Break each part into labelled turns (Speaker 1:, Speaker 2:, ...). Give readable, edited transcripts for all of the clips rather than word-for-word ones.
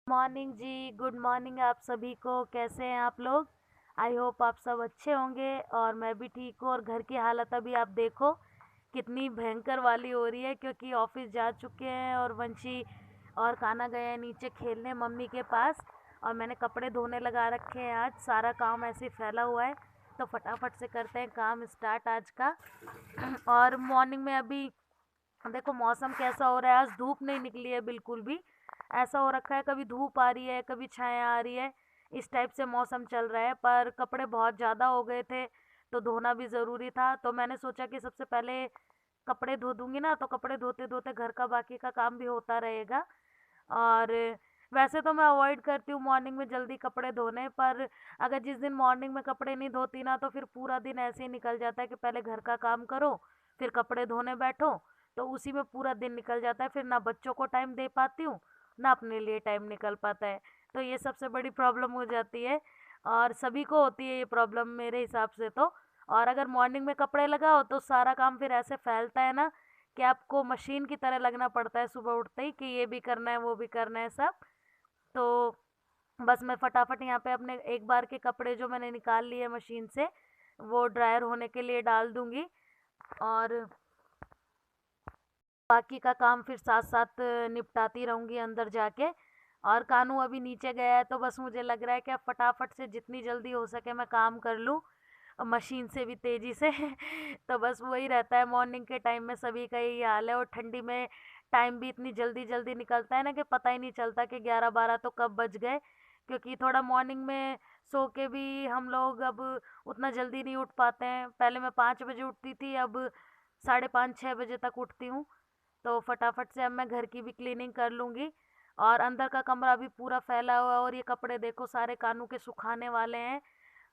Speaker 1: Morning जी, good morning आप सभी को। कैसे हैं आप लोग? आई होप आप सब अच्छे होंगे और मैं भी ठीक हूँ। और घर की हालत अभी आप देखो कितनी भयंकर वाली हो रही है, क्योंकि ऑफिस जा चुके हैं और वंशी और कान्हा गए हैं नीचे खेलने मम्मी के पास। और मैंने कपड़े धोने लगा रखे हैं, आज सारा काम ऐसे ही फैला हुआ है। तो फटाफट से करते हैं काम स्टार्ट आज का। और मॉर्निंग में अभी देखो मौसम कैसा हो रहा है, आज धूप नहीं निकली है बिल्कुल भी। ऐसा हो रखा है, कभी धूप आ रही है कभी छाया आ रही है, इस टाइप से मौसम चल रहा है। पर कपड़े बहुत ज़्यादा हो गए थे तो धोना भी ज़रूरी था, तो मैंने सोचा कि सबसे पहले कपड़े धो दूंगी ना, तो कपड़े धोते धोते घर का बाकी का काम भी होता रहेगा। और वैसे तो मैं अवॉइड करती हूँ मॉर्निंग में जल्दी कपड़े धोने, पर अगर जिस दिन मॉर्निंग में कपड़े नहीं धोती ना, तो फिर पूरा दिन ऐसे ही निकल जाता है कि पहले घर का काम करो फिर कपड़े धोने बैठो। तो उसी में पूरा दिन निकल जाता है, फिर ना बच्चों को टाइम दे पाती हूँ ना अपने लिए टाइम निकल पाता है। तो ये सबसे बड़ी प्रॉब्लम हो जाती है और सभी को होती है ये प्रॉब्लम मेरे हिसाब से तो। और अगर मॉर्निंग में कपड़े लगाओ तो सारा काम फिर ऐसे फैलता है ना कि आपको मशीन की तरह लगना पड़ता है सुबह उठते ही, कि ये भी करना है वो भी करना है सब। तो बस मैं फटाफट यहाँ पे अपने एक बार के कपड़े जो मैंने निकाल लिए मशीन से वो ड्रायर होने के लिए डाल दूंगी। और बाकी का काम फिर साथ साथ निपटाती रहूंगी अंदर जाके। और कानू अभी नीचे गया है तो बस मुझे लग रहा है कि अब फटाफट से जितनी जल्दी हो सके मैं काम कर लूँ, मशीन से भी तेजी से। तो बस वही रहता है मॉर्निंग के टाइम में, सभी का यही हाल है। और ठंडी में टाइम भी इतनी जल्दी जल्दी निकलता है ना कि पता ही नहीं चलता कि 11-12 तो कब बज गए। क्योंकि थोड़ा मॉर्निंग में सो के भी हम लोग अब उतना जल्दी नहीं उठ पाते हैं। पहले मैं 5 बजे उठती थी, अब 5:30-6 बजे तक उठती हूँ। तो फटाफट से अब मैं घर की भी क्लीनिंग कर लूँगी। और अंदर का कमरा भी पूरा फैला हुआ है और ये कपड़े देखो सारे कानू के सुखाने वाले हैं।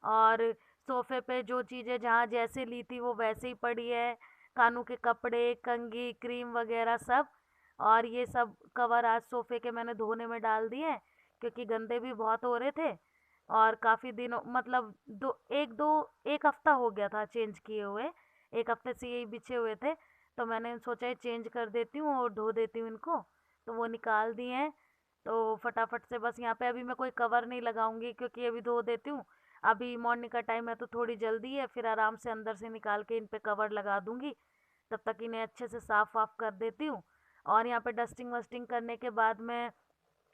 Speaker 1: और सोफे पे जो चीज़ें जहाँ जैसे ली थी वो वैसे ही पड़ी है, कानू के कपड़े कंघी क्रीम वगैरह सब। और ये सब कवर आज सोफे के मैंने धोने में डाल दिए हैं, क्योंकि गंदे भी बहुत हो रहे थे। और काफ़ी दिनों मतलब एक हफ्ता हो गया था चेंज किए हुए, एक हफ्ते से यही बिछे हुए थे। तो मैंने सोचा ये चेंज कर देती हूँ और धो देती हूँ इनको। तो वो निकाल दिए हैं। तो फटाफट से बस यहाँ पे अभी मैं कोई कवर नहीं लगाऊंगी, क्योंकि अभी धो देती हूँ। अभी मॉर्निंग का टाइम है तो थोड़ी जल्दी है, फिर आराम से अंदर से निकाल के इन पे कवर लगा दूंगी। तब तक इन्हें अच्छे से साफ वाफ कर देती हूँ। और यहाँ पे डस्टिंग वस्टिंग करने के बाद मैं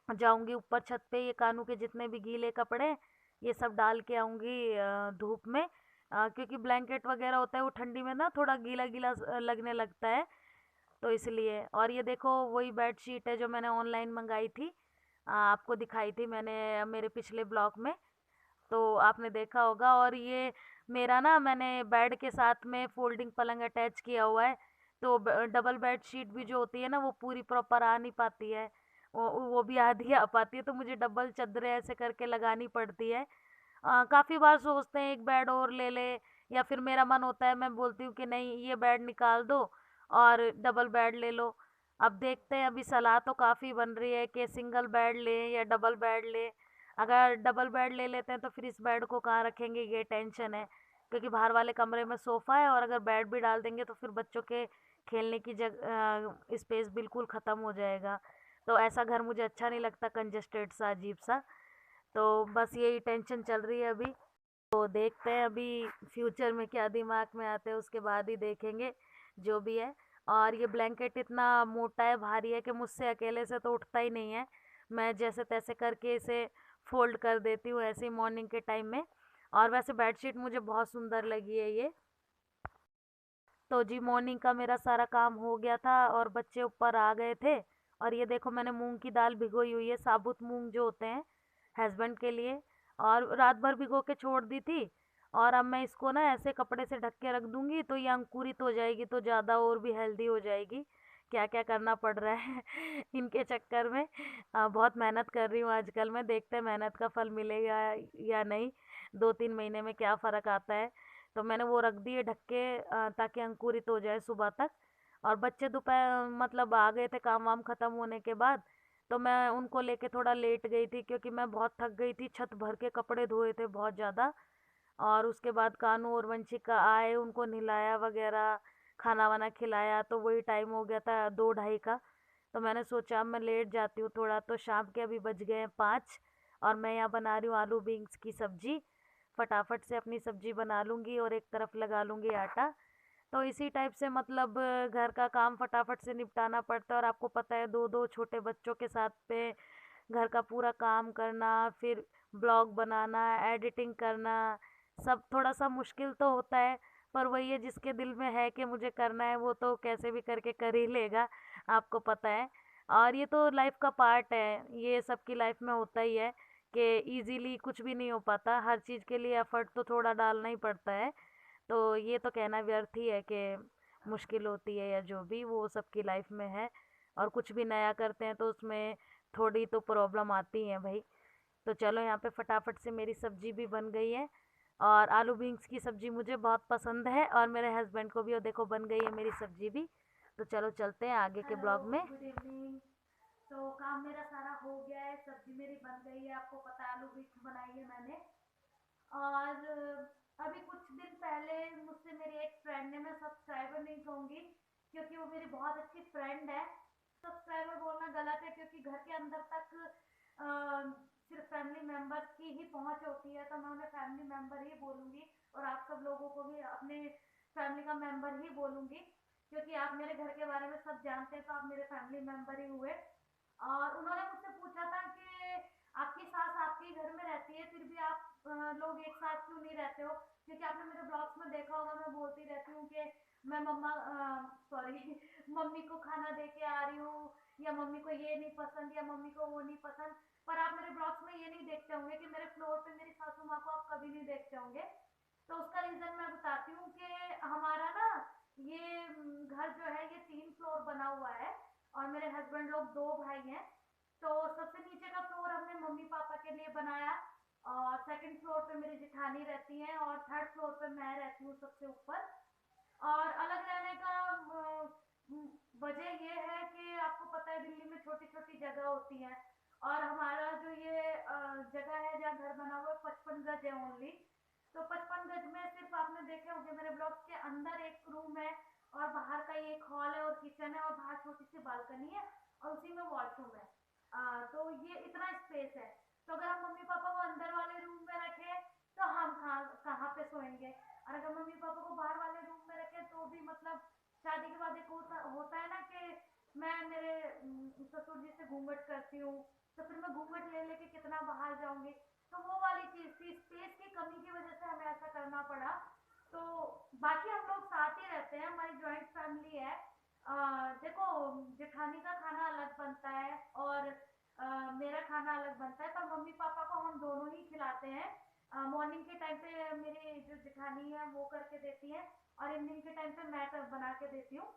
Speaker 1: जाऊंगी ऊपर छत पे, ये कानू के जितने भी गीले कपड़े हैं, ये सब डाल के आऊंगी धूप में। क्योंकि ब्लैंकेट वगैरह होता है वो ठंडी में ना थोड़ा गीला गीला लगने लगता है, तो इसलिए। और ये देखो वही बेड शीट है जो मैंने ऑनलाइन मंगाई थी, आपको दिखाई थी मैंने मेरे पिछले ब्लॉग में, तो आपने देखा होगा। और ये मेरा ना मैंने बेड के साथ में फोल्डिंग पलंग अटैच किया हुआ है। तो डबल बेड शीट भी जो होती है ना वो पूरी प्रॉपर आ नहीं पाती है, वो भी आधी आ पाती है, तो मुझे डबल चादरें ऐसे करके लगानी पड़ती है। काफ़ी बार सोचते हैं एक बेड और ले ले, या फिर मेरा मन होता है मैं बोलती हूँ कि नहीं ये बेड निकाल दो और डबल बेड ले लो। अब देखते हैं, अभी सलाह तो काफ़ी बन रही है कि सिंगल बेड लें या डबल बेड लें। अगर डबल बेड ले लेते हैं तो फिर इस बेड को कहाँ रखेंगे, ये टेंशन है। क्योंकि बाहर वाले कमरे में सोफ़ा है और अगर बेड भी डाल देंगे तो फिर बच्चों के खेलने की जगह स्पेस बिल्कुल ख़त्म हो जाएगा। तो ऐसा घर मुझे अच्छा नहीं लगता, कंजेस्टेड सा अजीब सा। तो बस यही टेंशन चल रही है अभी। तो देखते हैं अभी फ्यूचर में क्या दिमाग में आता है, उसके बाद ही देखेंगे जो भी है। और ये ब्लैंकेट इतना मोटा है भारी है कि मुझसे अकेले से तो उठता ही नहीं है। मैं जैसे तैसे करके इसे फोल्ड कर देती हूँ ऐसे ही मॉर्निंग के टाइम में। और वैसे बेडशीट मुझे बहुत सुंदर लगी है ये। तो जी मॉर्निंग का मेरा सारा काम हो गया था और बच्चे ऊपर आ गए थे। और ये देखो मैंने मूंग की दाल भिगोई हुई है, साबुत मूंग जो होते हैं हस्बैंड के लिए, और रात भर भिगो के छोड़ दी थी। और अब मैं इसको ना ऐसे कपड़े से ढक के रख दूंगी तो ये अंकुरित हो जाएगी, तो ज़्यादा और भी हेल्दी हो जाएगी। क्या क्या करना पड़ रहा है इनके चक्कर में। बहुत मेहनत कर रही हूँ आजकल मैं, देखते हैं मेहनत का फल मिलेगा या नहीं, 2-3 महीने में क्या फ़र्क आता है। तो मैंने वो रख दिए ढक के, ताकि अंकुरित हो जाए सुबह तक। और बच्चे दोपहर मतलब आ गए थे काम वाम खत्म होने के बाद, तो मैं उनको लेके थोड़ा लेट गई थी, क्योंकि मैं बहुत थक गई थी, छत भर के कपड़े धोए थे बहुत ज़्यादा। और उसके बाद कानू और वंशिका आए, उनको नहलाया वगैरह, खाना वाना खिलाया, तो वही टाइम हो गया था 2-2:30 का। तो मैंने सोचा अब मैं लेट जाती हूँ थोड़ा, तो शाम के अभी बज गए हैं 5 और मैं यहाँ बना रही हूँ आलू बीन्स की सब्जी। फटाफट से अपनी सब्जी बना लूँगी और एक तरफ लगा लूँगी आटा। तो इसी टाइप से मतलब घर का काम फटाफट से निपटाना पड़ता है, और आपको पता है 2-2 छोटे बच्चों के साथ पे घर का पूरा काम करना, फिर ब्लॉग बनाना, एडिटिंग करना, सब थोड़ा-सा मुश्किल तो होता है, पर वही है जिसके दिल में है कि मुझे करना है वो तो कैसे भी करके कर ही लेगा, आपको पता है। और ये तो लाइफ का पार्ट है, ये सबकी लाइफ में होता ही है कि ईज़िली कुछ भी नहीं हो पाता, हर चीज़ के लिए एफर्ट तो थोड़ा डालना ही पड़ता है। तो ये तो कहना व्यर्थ ही है कि मुश्किल होती है या जो भी, वो सबकी लाइफ में है। और कुछ भी नया करते हैं तो उसमें थोड़ी तो प्रॉब्लम आती है भाई। तो चलो यहाँ पे फटाफट से मेरी सब्जी भी बन गई है, और आलू बीन्स की सब्जी मुझे बहुत पसंद है और मेरे हस्बैंड को भी, और देखो बन गई है मेरी सब्जी भी। तो चलो चलते हैं आगे के ब्लॉग में। Good evening. तो काम मेरा सारा हो गया है, सब्जी मेरी बन गई है, आपको पता है आलू बीन्स बनाई है मैंने। और अभी कुछ दिन पहले मुझसे मेरी एक फ्रेंड ने, मैं सब्सक्राइबर नहीं कहूँगी क्योंकि वो मेरी बहुत अच्छी फ्रेंड है, सब्सक्राइबर बोलना गलत है क्योंकि घर के अंदर तक सिर्फ फैमिली मेम्बर्स की ही पहुंच होती है, तो मैं उन्हें फैमिली मेम्बर ही बोलूँगी, और आप सब लोगों को भी अपने फैमिली का मेम्बर ही बोलूँगी, क्योंकि आप मेरे घर के बारे में सब जानते हैं तो आप मेरे फैमिली मेम्बर ही हुए। और उन्होंने मुझसे पूछा था कि आपकी सास आपके ही घर में रहती है, फिर भी आप लोग एक साथ क्यों नहीं रहते हो, क्योंकि आपने मेरे ब्लॉग्स में देखा होगा मैं बोलती रहती हूँ कि मैं सॉरी मम्मी को खाना दे के आ रही हूँ, या मम्मी को ये नहीं पसंद या मम्मी को वो नहीं पसंद। पर आप मेरे ब्लॉग्स में ये नहीं देखते होंगे कि मेरे फ्लोर पे मेरी सासू माँ को आप कभी नहीं देखते होंगे। तो उसका रीज़न मैं बताती हूँ कि हमारा ना ये घर जो है ये 3 फ्लोर बना हुआ है, और मेरे हस्बैंड लोग 2 भाई हैं। तो सबसे नीचे का फ्लोर हमने मम्मी पापा के लिए बनाया, और सेकंड फ्लोर पे मेरी जेठानी रहती हैं, और थर्ड फ्लोर पे मैं रहती हूँ सबसे ऊपर। और अलग रहने का वजह ये है कि आपको पता है दिल्ली में छोटी छोटी जगह होती है, और हमारा जो ये जगह है जहाँ घर बना हुआ है 55 गज है ओनली। तो 55 गज में सिर्फ आपने देखे होंगे मेरे ब्लॉक के अंदर एक रूम है, और बाहर का ये एक हॉल है और किचन है, और बाहर छोटी सी बालकनी है, और उसी में वॉशरूम है। तो ये इतना स्पेस है। तो अगर हम मम्मी पापा को अंदर वाले रूम में रखें तो हम कहाँ कहाँ पे सोएंगे, और अगर मम्मी पापा को बाहर वाले रूम में रखें तो भी मतलब शादी के बाद एक होता है ना कि मैं मेरे ससुर जी से घूंघट करती हूँ, तो फिर मैं घूंघट ले लेके कितना बाहर जाऊंगी। तो वो वाली चीज थी, स्पेस की कमी की वजह से हमें ऐसा करना पड़ा। तो बाकी हम लोग साथ ही रहते हैं, हमारी जॉइंट फैमिली है। देखो जेठानी का खाना अलग बनता है और मेरा खाना अलग बनता है, पर मम्मी पापा को हम दोनों ही खिलाते हैं। मॉर्निंग के टाइम पे मेरी जो जेठानी है वो करके देती है, और इवनिंग के टाइम पे मैं बना के देती हूँ।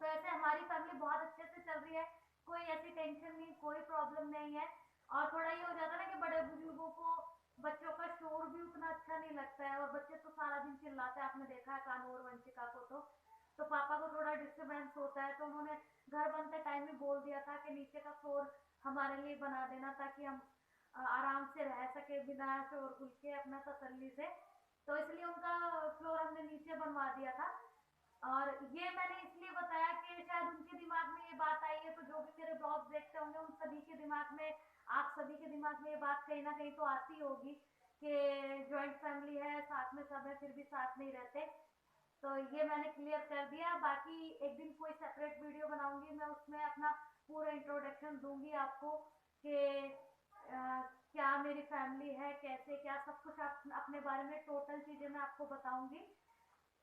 Speaker 1: तो ऐसे हमारी फैमिली बहुत अच्छे से चल रही है, कोई ऐसी टेंशन नहीं, कोई प्रॉब्लम नहीं है। और थोड़ा ये हो जाता है ना कि बड़े बुजुर्गों को बच्चों का शोर भी उतना अच्छा नहीं लगता है, और बच्चे तो सारा दिन चिल्लाते हैं, आपने देखा है कानू और वंशिका को। तो पापा को थोड़ा डिस्टरबेंस होता है, तो उन्होंने घर बनते टाइम ही बोल दिया था कि नीचे का फ्लोर हमारे लिए बना देना, ताकि हम आराम से रह सके बिना शोरगुल के, अपना तसल्ली से। तो इसलिए उनका फ्लोर हमने नीचे बनवा दिया था। और ये मैंने इसलिए बताया कि शायद उनके दिमाग में ये बात आई है, तो जो भी मेरे ब्लॉग देखते होंगे उन सभी के दिमाग में, आप सभी के दिमाग में ये बात कहीं ना कहीं तो आती होगी कि जॉइंट फैमिली है, साथ में सब है, फिर भी साथ नहीं रहते। तो ये मैंने क्लियर कर दिया। बाकी एक दिन कोई सेपरेट वीडियो बनाऊंगी, मैं उसमें अपना पूरा इंट्रोडक्शन दूंगी आपको कि क्या मेरी फैमिली है, कैसे क्या सब कुछ, आप अपने बारे में टोटल चीज़ें मैं आपको बताऊंगी।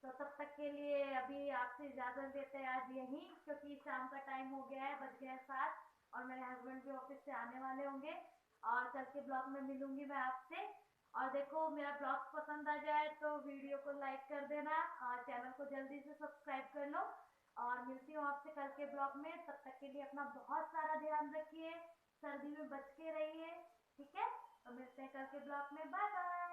Speaker 1: तो तब तक के लिए अभी आपसे इजाज़त देते हैं आज यहीं, क्योंकि शाम का टाइम हो गया है, बज गए हैं 7, और मेरे हस्बैंड भी ऑफिस से आने वाले होंगे। और कल के ब्लॉग में मिलूंगी मैं आपसे। और देखो मेरा ब्लॉग पसंद आ जाए तो वीडियो को लाइक कर देना, और चैनल को जल्दी से सब्सक्राइब कर लो। और मिलती हूँ आपसे कल के ब्लॉग में, तब तक के लिए अपना बहुत सारा ध्यान रखिए, सर्दी में बच के रहिए, ठीक है। तो मिलते हैं कल के ब्लॉग में, बाय बाय।